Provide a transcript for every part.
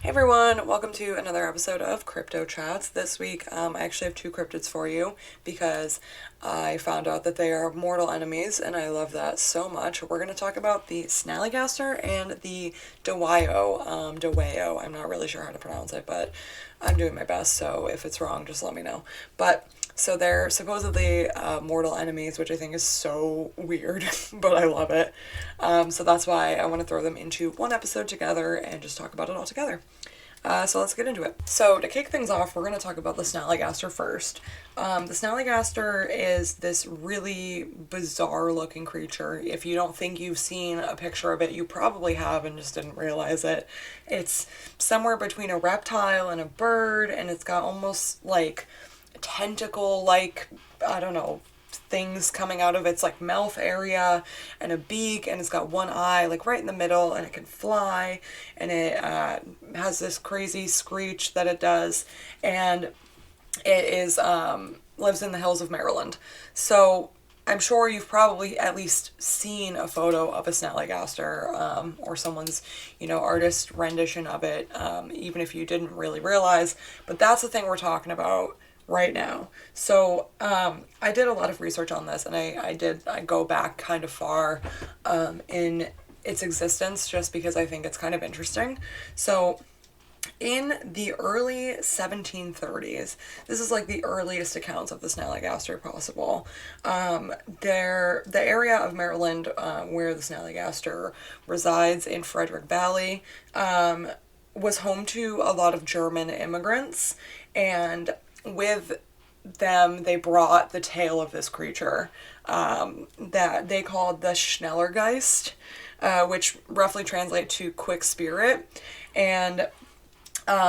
Hey everyone, welcome to another episode of Crypto Chats. This week, I actually have two cryptids for you because I found out that they are mortal enemies, and I love that so much. We're going to talk about the Snallygaster and the Dewayo. I'm not really sure how to pronounce it, but I'm doing my best, so if it's wrong, just let me know. But so they're supposedly mortal enemies, which I think is so weird, but I love it. So that's why I want to throw them into one episode together and just talk about it all together. So let's get into it. So to kick things off, we're going to talk about the Snallygaster first. The Snallygaster is this really bizarre looking creature. If you don't think you've seen a picture of it, you probably have and just didn't realize it. It's somewhere between a reptile and a bird, and it's got almost like tentacle like, I don't know, things coming out of its like mouth area and a beak, and it's got one eye like right in the middle, and it can fly, and it has this crazy screech that it does, and it is lives in the hills of Maryland. So I'm sure you've probably at least seen a photo of a Snallygaster, or someone's, artist rendition of it, even if you didn't really realize. But that's the thing we're talking about right now. So I did a lot of research on this, and I go back kind of far in its existence just because I think it's kind of interesting. So in the early 1730s, this is like the earliest accounts of the Snallygaster possible. The area of Maryland where the Snallygaster resides in Frederick Valley was home to a lot of German immigrants, and with them, they brought the tale of this creature that they called the Schnellergeist, which roughly translates to quick spirit. And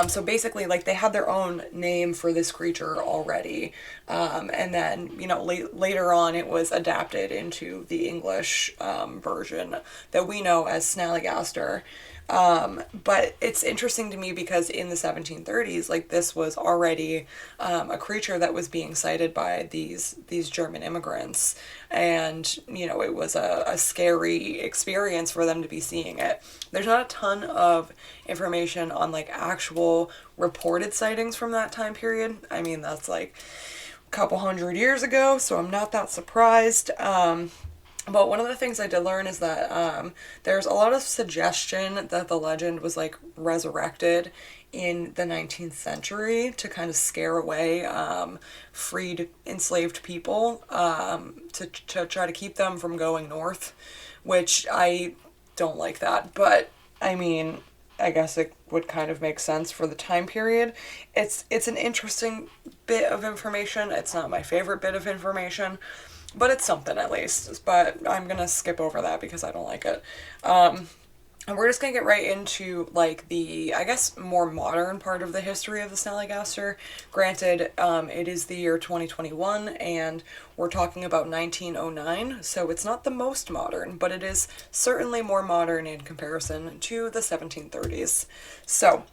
so basically, like, they had their own name for this creature already. And then, later on, it was adapted into the English version that we know as Snallygaster. But it's interesting to me because in the 1730s, like, this was already a creature that was being cited by these German immigrants, and it was a scary experience for them to be seeing it. There's not a ton of information on like actual reported sightings from that time period. I mean, that's like a couple hundred years ago, so I'm not that surprised. But one of the things I did learn is that there's a lot of suggestion that the legend was like resurrected in the 19th century to kind of scare away freed enslaved people, to try to keep them from going north, which I don't like that. But I mean, I guess it would kind of make sense for the time period. It's an interesting bit of information. It's not my favorite bit of information, but it's something at least. But I'm gonna skip over that because I don't like it. And we're just gonna get right into like the, I guess, more modern part of the history of the Snallygaster. Granted, it is the year 2021, and we're talking about 1909, so it's not the most modern, but it is certainly more modern in comparison to the 1730s. So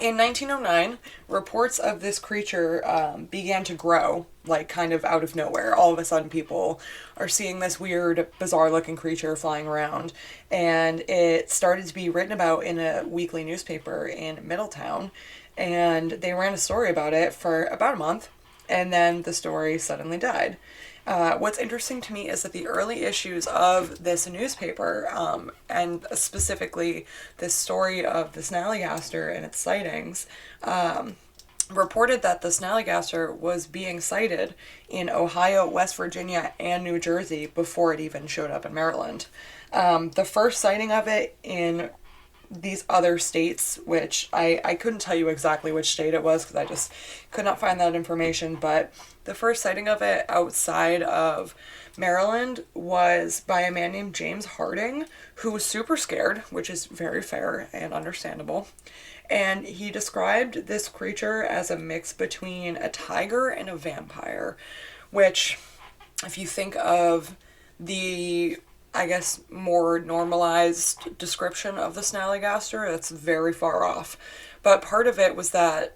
in 1909, reports of this creature began to grow, like kind of out of nowhere. All of a sudden, people are seeing this weird, bizarre looking creature flying around, and it started to be written about in a weekly newspaper in Middletown, and they ran a story about it for about a month, and then the story suddenly died. What's interesting to me is that the early issues of this newspaper, and specifically this story of the Snallygaster and its sightings, reported that the Snallygaster was being sighted in Ohio, West Virginia, and New Jersey before it even showed up in Maryland. The first sighting of it in these other states, which I couldn't tell you exactly which state it was because I just could not find that information, but the first sighting of it outside of Maryland was by a man named James Harding, who was super scared, which is very fair and understandable. And he described this creature as a mix between a tiger and a vampire, which, if you think of the, I guess, more normalized description of the Snallygaster, that's very far off. But part of it was that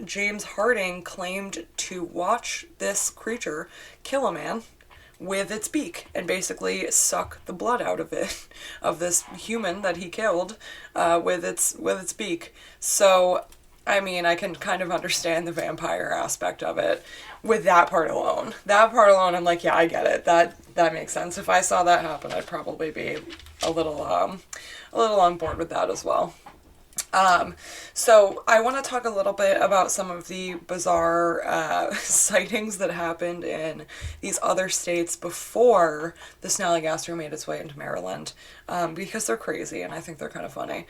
James Harding claimed to watch this creature kill a man with its beak and basically suck the blood out of it, of this human that he killed, with its beak. So, I mean, I can kind of understand the vampire aspect of it with that part alone. That part alone, I'm like, yeah, I get it. That makes sense. If I saw that happen, I'd probably be a little on board with that as well. So I want to talk a little bit about some of the bizarre sightings that happened in these other states before the Snallygaster made its way into Maryland, because they're crazy and I think they're kind of funny.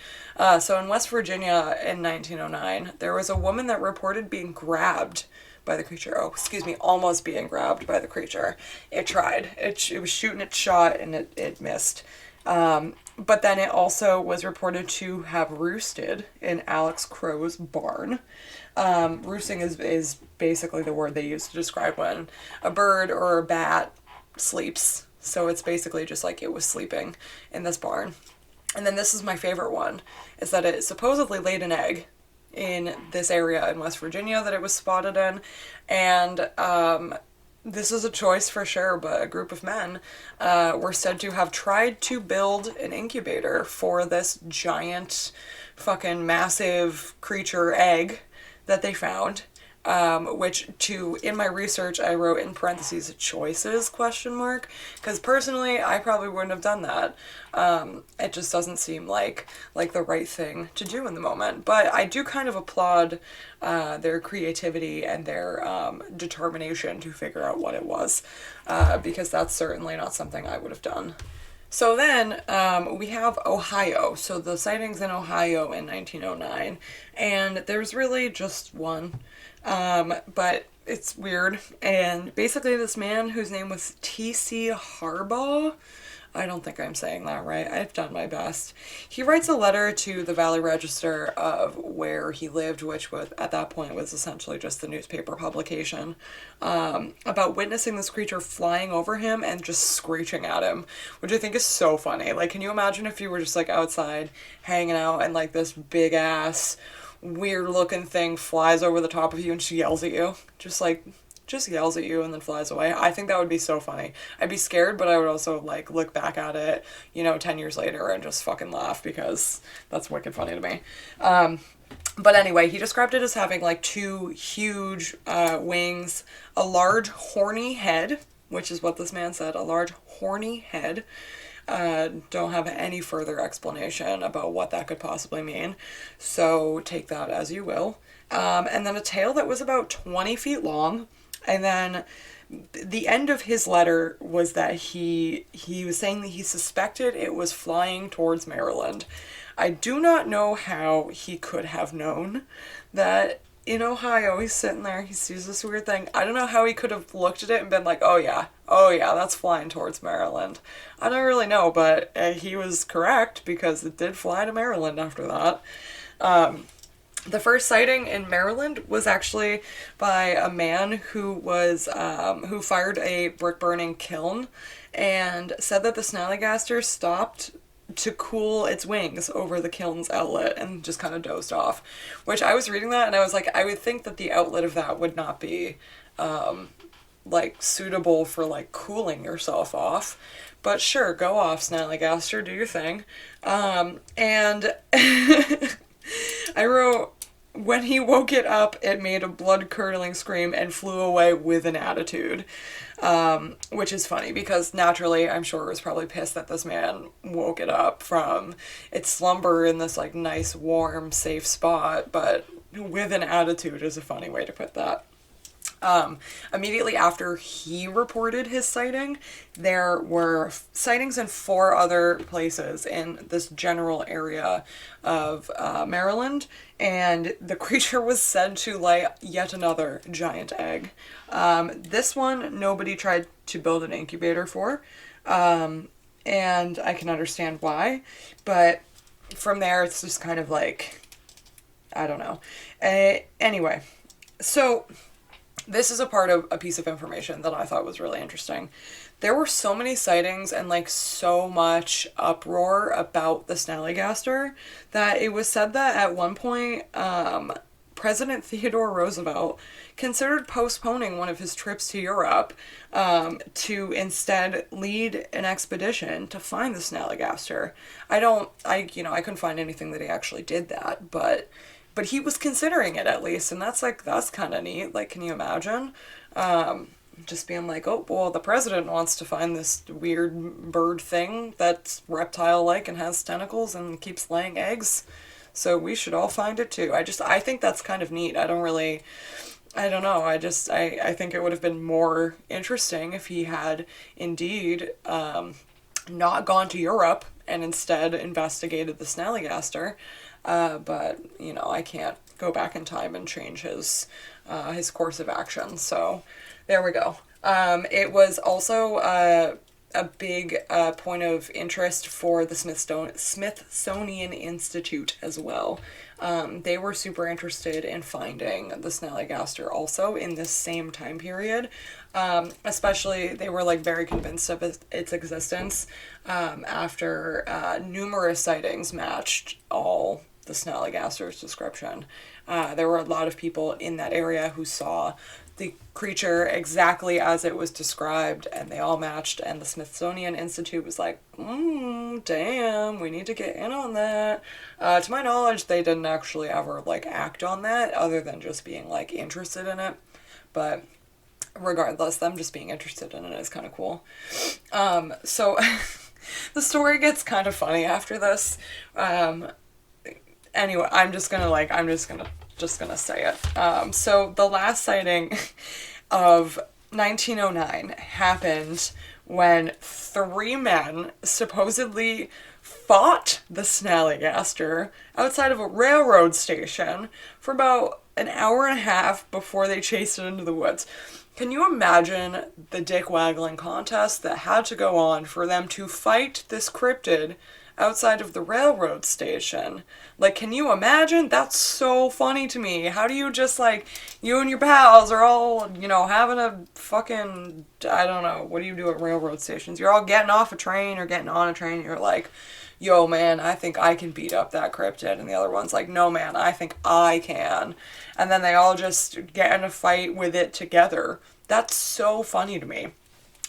So in West Virginia in 1909, there was a woman that reported being grabbed by the creature. Oh, excuse me, almost being grabbed by the creature. It tried. It was shooting its shot and it missed. But then it also was reported to have roosted in Alex Crow's barn. Roosting is basically the word they use to describe when a bird or a bat sleeps. So it's basically just like it was sleeping in this barn. And then this is my favorite one, is that it supposedly laid an egg in this area in West Virginia that it was spotted in. And this is a choice for sure, but a group of men were said to have tried to build an incubator for this giant, fucking massive creature egg that they found. In my research, I wrote in parentheses, choices, question mark, because personally, I probably wouldn't have done that. It just doesn't seem like the right thing to do in the moment. But I do kind of applaud their creativity and their determination to figure out what it was, because that's certainly not something I would have done. So then we have Ohio. So the sightings in Ohio in 1909, and there's really just one, but it's weird. And basically this man whose name was T.C. Harbaugh, I don't think I'm saying that right. I've done my best. He writes a letter to the Valley Register of where he lived, which was at that point was essentially just the newspaper publication, about witnessing this creature flying over him and just screeching at him, which I think is so funny. Like, can you imagine if you were just like outside hanging out and like this big ass weird looking thing flies over the top of you and she yells at you, just yells at you and then flies away. I think that would be so funny. I'd be scared, but I would also like look back at it, 10 years later and just fucking laugh because that's wicked funny to me. But anyway, he described it as having like two huge wings, a large horny head, which is what this man said, a large horny head. Don't have any further explanation about what that could possibly mean, so take that as you will. And then a tail that was about 20 feet long. And then the end of his letter was that he was saying that he suspected it was flying towards Maryland. I do not know how he could have known that in Ohio. He's sitting there, he sees this weird thing. I don't know how he could have looked at it and been like, oh yeah, that's flying towards Maryland. I don't really know, but he was correct because it did fly to Maryland after that. The first sighting in Maryland was actually by a man who fired a brick-burning kiln and said that the Snallygaster stopped to cool its wings over the kiln's outlet and just kind of dozed off. Which I was reading that and I was like, I would think that the outlet of that would not be suitable for cooling yourself off. But sure, go off, Snallygaster, do your thing. And I wrote, when he woke it up, it made a blood-curdling scream and flew away with an attitude. Which is funny because naturally, I'm sure it was probably pissed that this man woke it up from its slumber in this nice, warm, safe spot, but with an attitude is a funny way to put that. Immediately after he reported his sighting, there were sightings in 4 other places in this general area of Maryland, and the creature was said to lay yet another giant egg. This one, nobody tried to build an incubator for, and I can understand why, but from there, it's just kind of I don't know. Anyway, so this is a part of a piece of information that I thought was really interesting. There were so many sightings and so much uproar about the Snallygaster that it was said that at one point, President Theodore Roosevelt considered postponing one of his trips to Europe to instead lead an expedition to find the Snallygaster. I couldn't find anything that he actually did that, but he was considering it at least, and that's kind of neat. Like, can you imagine? Just being like, oh, well, the president wants to find this weird bird thing that's reptile-like and has tentacles and keeps laying eggs, so we should all find it too. I think that's kind of neat. I don't know. I think it would have been more interesting if he had indeed not gone to Europe and instead investigated the Snallygaster. But, I can't go back in time and change his course of action. So there we go. It was also a big point of interest for the Smithsonian Institute as well. They were super interested in finding the Snallygaster also in this same time period. Especially, they were very convinced of its existence after numerous sightings matched all the Snallygaster's description. There were a lot of people in that area who saw the creature exactly as it was described, and they all matched, and the Smithsonian Institute was like, damn, we need to get in on that. To my knowledge, they didn't actually ever act on that, other than just being interested in it. But regardless, them just being interested in it is kind of cool. So the story gets kind of funny after this. Anyway, I'm just gonna say it. So the last sighting of 1909 happened when 3 men supposedly fought the Snallygaster outside of a railroad station for about an hour and a half before they chased it into the woods. Can you imagine the dick-waggling contest that had to go on for them to fight this cryptid outside of the railroad station? Can you imagine? That's so funny to me. How do you just, you and your pals are all, having a fucking, I don't know, what do you do at railroad stations? You're all getting off a train or getting on a train, and you're like, yo, man, I think I can beat up that cryptid. And the other one's like, no, man, I think I can. And then they all just get in a fight with it together. That's so funny to me.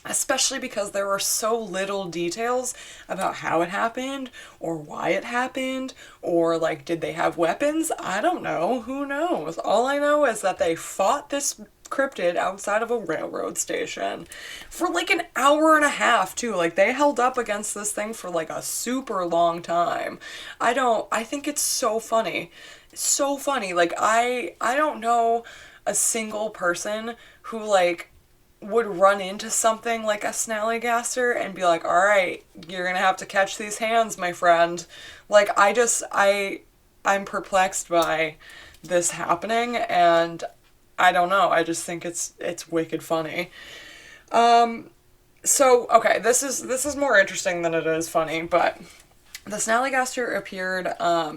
Especially because there were so little details about how it happened, or why it happened, or did they have weapons? I don't know. Who knows? All I know is that they fought this cryptid outside of a railroad station for an hour and a half too. They held up against this thing for a super long time. I think it's so funny. So funny. I don't know a single person who would run into something like a Snallygaster and be like, all right, you're gonna have to catch these hands, my friend. I'm perplexed by this happening, and I don't know, I just think it's wicked funny. So, okay, this is more interesting than it is funny, but the Snallygaster appeared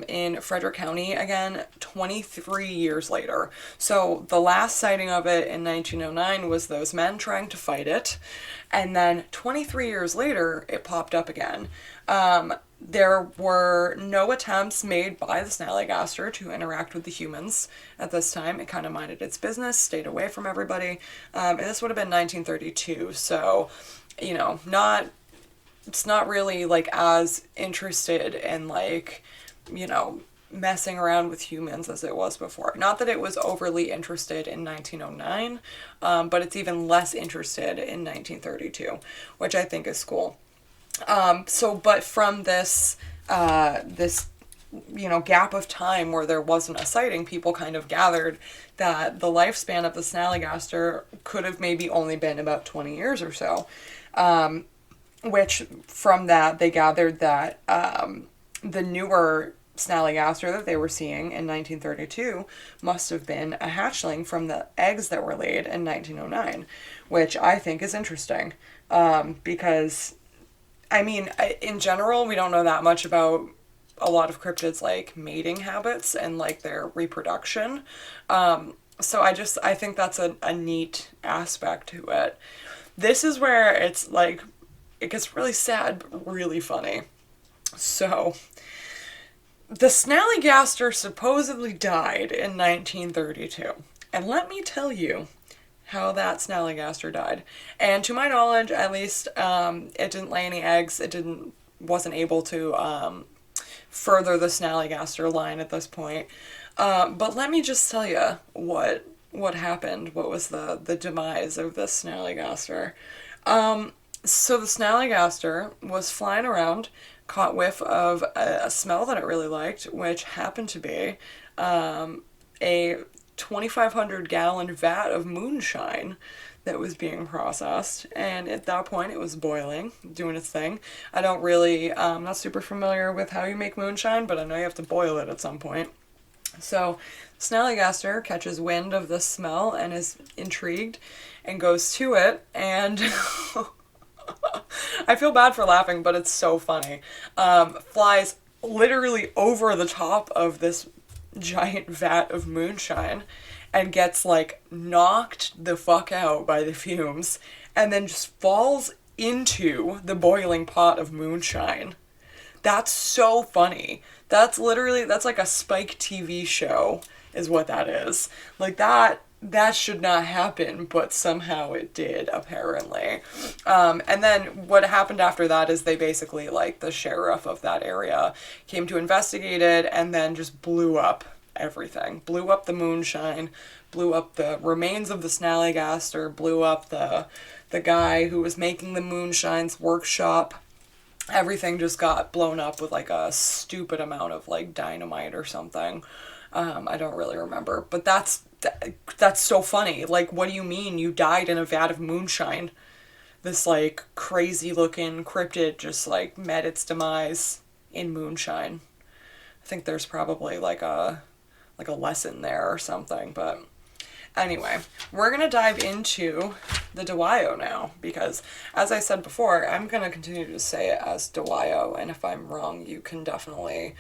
in Frederick County again 23 years later. So the last sighting of it in 1909 was those men trying to fight it, and then 23 years later it popped up again. There were no attempts made by the Snallygaster to interact with the humans at this time. It kind of minded its business, stayed away from everybody, and this would have been 1932, so, it's not really as interested in messing around with humans as it was before. Not that it was overly interested in 1909, but it's even less interested in 1932, which I think is cool. But from this gap of time where there wasn't a sighting, people kind of gathered that the lifespan of the Snallygaster could have maybe only been about 20 years or so. Which, from that, they gathered that the newer Snallygaster that they were seeing in 1932 must have been a hatchling from the eggs that were laid in 1909, which I think is interesting, because, in general, we don't know that much about a lot of cryptids' mating habits and, their reproduction, so I think that's a neat aspect to it. This is where it's, it gets really sad, but really funny. So, the Snallygaster supposedly died in 1932. And let me tell you how that Snallygaster died. And to my knowledge, at least, it didn't lay any eggs. It wasn't able to further the Snallygaster line at this point. But let me just tell you what happened. What was the demise of this Snallygaster? So the Snallygaster was flying around, caught whiff of a smell that it really liked, which happened to be a 2,500 gallon vat of moonshine that was being processed. And at that point, it was boiling, doing its thing. I don't really, I'm not super familiar with how you make moonshine, but I know you have to boil it at some point. So Snallygaster catches wind of the smell and is intrigued and goes to it, and I feel bad for laughing, but it's so funny. Flies literally over the top of this giant vat of moonshine and gets like knocked the fuck out by the fumes and then just falls into the boiling pot of moonshine. That's so funny. That's like a Spike TV show is what that is. Like that should not happen, but somehow it did, apparently. And then what happened after that is they basically, like, the sheriff of that area came to investigate it and then just blew up everything. Blew up the moonshine, blew up the remains of the Snallygaster, blew up the guy who was making the moonshine's workshop. Everything just got blown up with, like, a stupid amount of, like, dynamite or something. I don't really remember, but that's so funny. Like, what do you mean you died in a vat of moonshine? This, like, crazy looking cryptid just, like, met its demise in moonshine. I think there's probably like a lesson there or something, but anyway, we're gonna dive into the Dewayo now, because as I said before, I'm gonna continue to say it as Dewayo, and if I'm wrong, you can definitely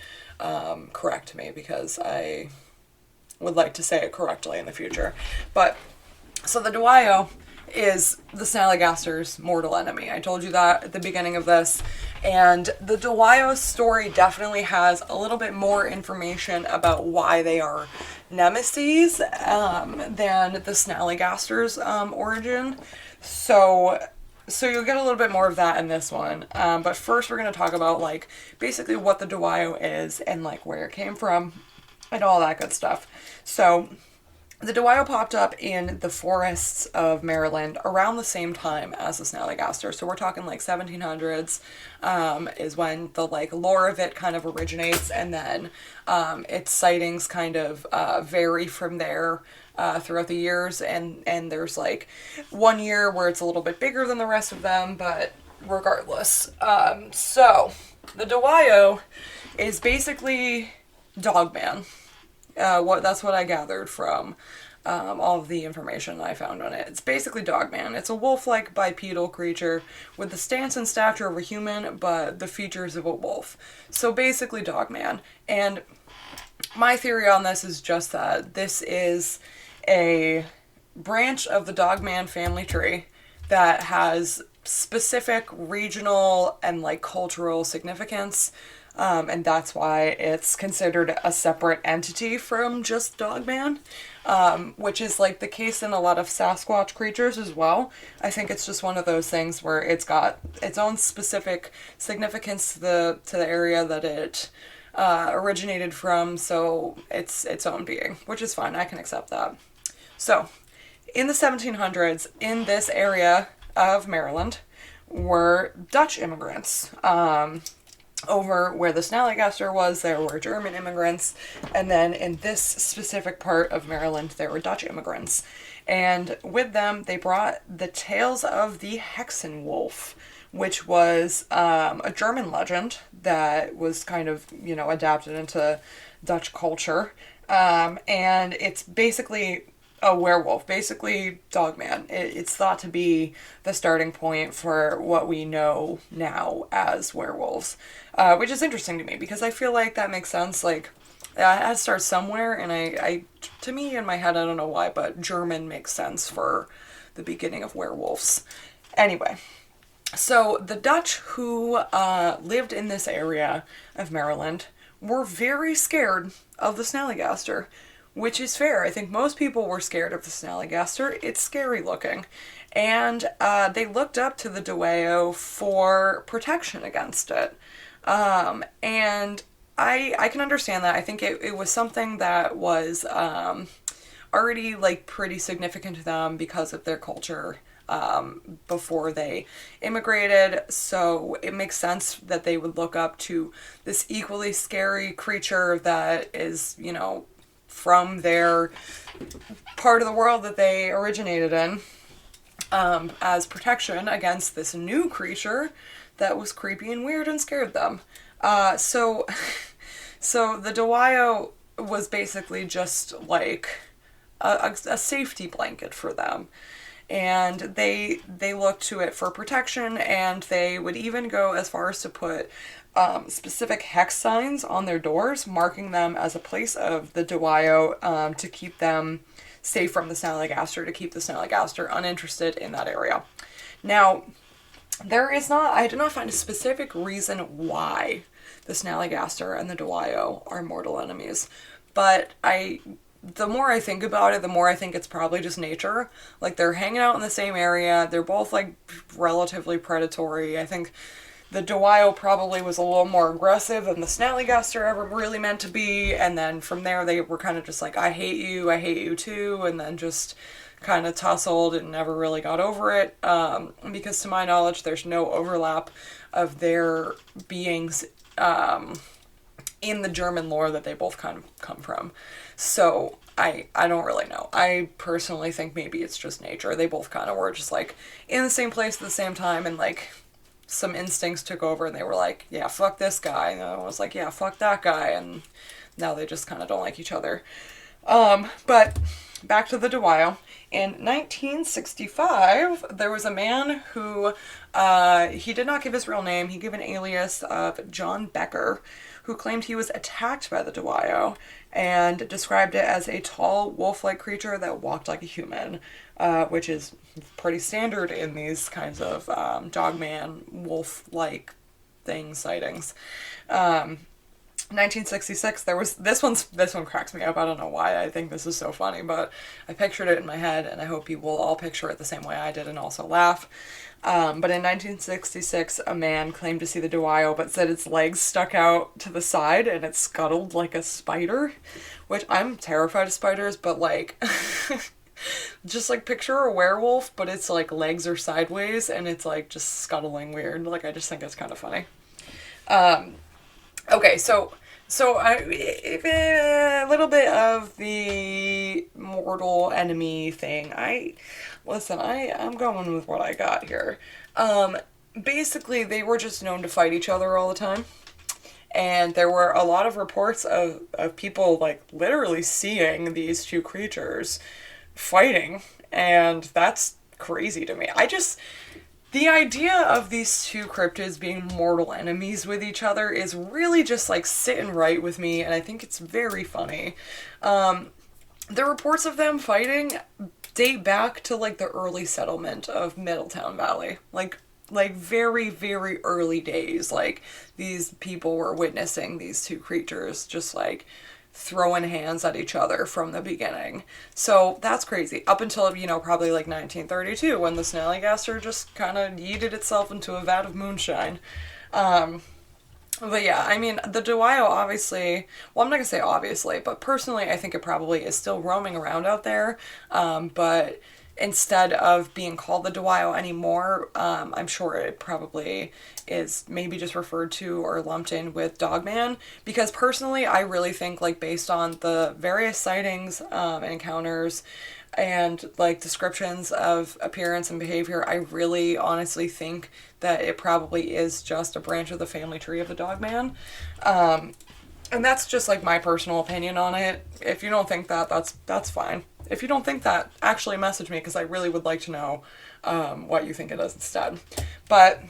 correct me, because I would like to say it correctly in the future. But so the Dewayo is the Snallygaster's mortal enemy. I told you that at the beginning of this, and the Dewayo story definitely has a little bit more information about why they are nemesis than the Snallygaster's origin. So you'll get a little bit more of that in this one. But first we're going to talk about, like, basically what the Dewayo is and, like, where it came from and all that good stuff. So the Dewayo popped up in the forests of Maryland around the same time as the Snallygaster. So we're talking like 1700s is when the, like, lore of it kind of originates, and then its sightings kind of vary from there throughout the years, and there's like one year where it's a little bit bigger than the rest of them, but regardless. So the Dewayo is basically Dogman. That's what I gathered from all of the information I found on it. It's basically Dogman. It's a wolf-like bipedal creature with the stance and stature of a human, but the features of a wolf. So basically Dogman. And my theory on this is just that this is a branch of the Dogman family tree that has specific regional and, like, cultural significance. And that's why it's considered a separate entity from just Dogman, which is, like, the case in a lot of Sasquatch creatures as well. I think it's just one of those things where it's got its own specific significance to the area that it originated from, so it's its own being, which is fine. I can accept that. So, in the 1700s, in this area of Maryland, were Dutch immigrants. Over where the Snallygaster was, there were German immigrants, and then in this specific part of Maryland, there were Dutch immigrants. And with them, they brought the tales of the Hexenwolf, which was a German legend that was kind of, adapted into Dutch culture. And it's basically a werewolf, basically Dogman. It's thought to be the starting point for what we know now as werewolves, which is interesting to me because I feel like that makes sense. Like, it has to start somewhere, and I to me, in my head, I don't know why, but German makes sense for the beginning of werewolves. Anyway, so the Dutch who lived in this area of Maryland were very scared of the Snallygaster, which is fair. I think most people were scared of the Snallygaster. It's scary looking. And they looked up to the Dewayo for protection against it. And I can understand that. I think it was something that was already like pretty significant to them because of their culture before they immigrated. So it makes sense that they would look up to this equally scary creature that is, you know, from their part of the world that they originated in, as protection against this new creature that was creepy and weird and scared them. So the Dewayo was basically just like a safety blanket for them. And they looked to it for protection, and they would even go as far as to put specific hex signs on their doors, marking them as a place of the Dewayo, to keep them safe from the Snallygaster, to keep the Snallygaster uninterested in that area. Now, I did not find a specific reason why the Snallygaster and the Dewayo are mortal enemies, but the more I think about it, the more I think it's probably just nature. Like, they're hanging out in the same area, they're both, like, relatively predatory. I think the Dewayo probably was a little more aggressive than the Snallygaster ever really meant to be, and then from there they were kind of just like, I hate you too, and then just kind of tussled and never really got over it, because to my knowledge there's no overlap of their beings in the German lore that they both kind of come from. So I don't really know. I personally think maybe it's just nature. They both kind of were just like in the same place at the same time, and like some instincts took over and they were like, yeah, fuck this guy. And the other one was like, yeah, fuck that guy. And now they just kind of don't like each other. But back to the Dewayo. In 1965, there was a man who, he did not give his real name. He gave an alias of John Becker, who claimed he was attacked by the Dewayo and described it as a tall, wolf-like creature that walked like a human, which is pretty standard in these kinds of dogman, wolf-like sightings. 1966, there was this one cracks me up. I don't know why I think this is so funny, but I pictured it in my head, and I hope you will all picture it the same way I did and also laugh. But in 1966, a man claimed to see the Dewayo, but said its legs stuck out to the side and it scuttled like a spider, which I'm terrified of spiders, but like, just like picture a werewolf, but its like legs are sideways and it's like just scuttling weird. Like, I just think it's kind of funny. Okay, so a little bit of the mortal enemy thing. I'm going with what I got here. Basically, they were just known to fight each other all the time. And there were a lot of reports of people, like, literally seeing these two creatures fighting. And that's crazy to me. The idea of these two cryptids being mortal enemies with each other is really just, like, sitting right with me, and I think it's very funny. The reports of them fighting date back to, like, the early settlement of Middletown Valley. Like very, very early days. Like, these people were witnessing these two creatures just, like, throwing hands at each other from the beginning. So that's crazy. Up until, you know, probably like 1932, when the Snallygaster just kind of yeeted itself into a vat of moonshine. But yeah, I mean, the Dewayo obviously, well, I'm not gonna say obviously, but personally I think it probably is still roaming around out there, but instead of being called the Dewayo anymore, I'm sure it probably is maybe just referred to or lumped in with Dogman, because personally I really think, like, based on the various sightings and encounters and like descriptions of appearance and behavior, I really honestly think that it probably is just a branch of the family tree of the Dogman. And that's just like my personal opinion on it. If you don't think that, that's fine. If you don't think that, actually message me, because I really would like to know what you think it is instead. But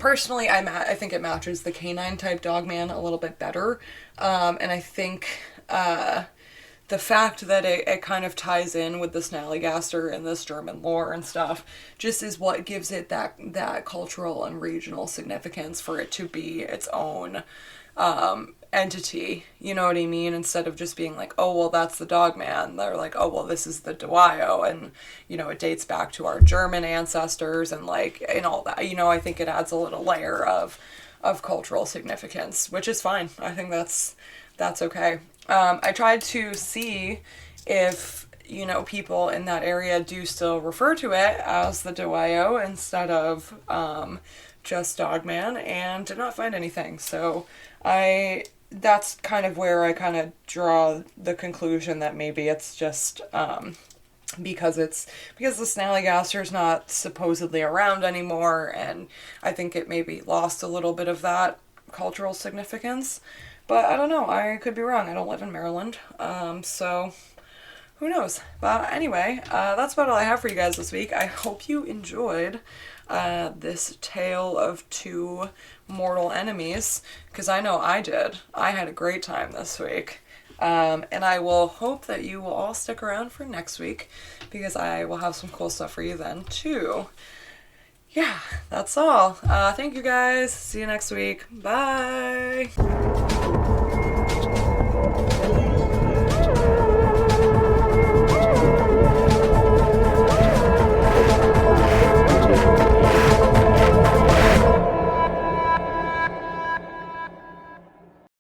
personally, I think it matches the canine type Dogman a little bit better. And I think the fact that it kind of ties in with the Snallygaster and this German lore and stuff just is what gives it that cultural and regional significance for it to be its own entity, you know what I mean? Instead of just being like, oh, well, that's the dog man. They're like, oh, well, this is the Dewayo. And, you know, it dates back to our German ancestors and like, and all that. You know, I think it adds a little layer of cultural significance, which is fine. I think that's okay. I tried to see if, you know, people in that area do still refer to it as the Dewayo instead of just Dogman, and did not find anything. So that's kind of where I kind of draw the conclusion that maybe it's just because the Snallygaster is not supposedly around anymore, and I think it maybe lost a little bit of that cultural significance. But I don't know. I could be wrong. I don't live in Maryland, so who knows? But anyway, that's about all I have for you guys this week. I hope you enjoyed this tale of two mortal enemies, because I know I did. I had a great time this week. And I will hope that you will all stick around for next week, because I will have some cool stuff for you then too. Yeah, that's all. Thank you guys. See you next week. Bye.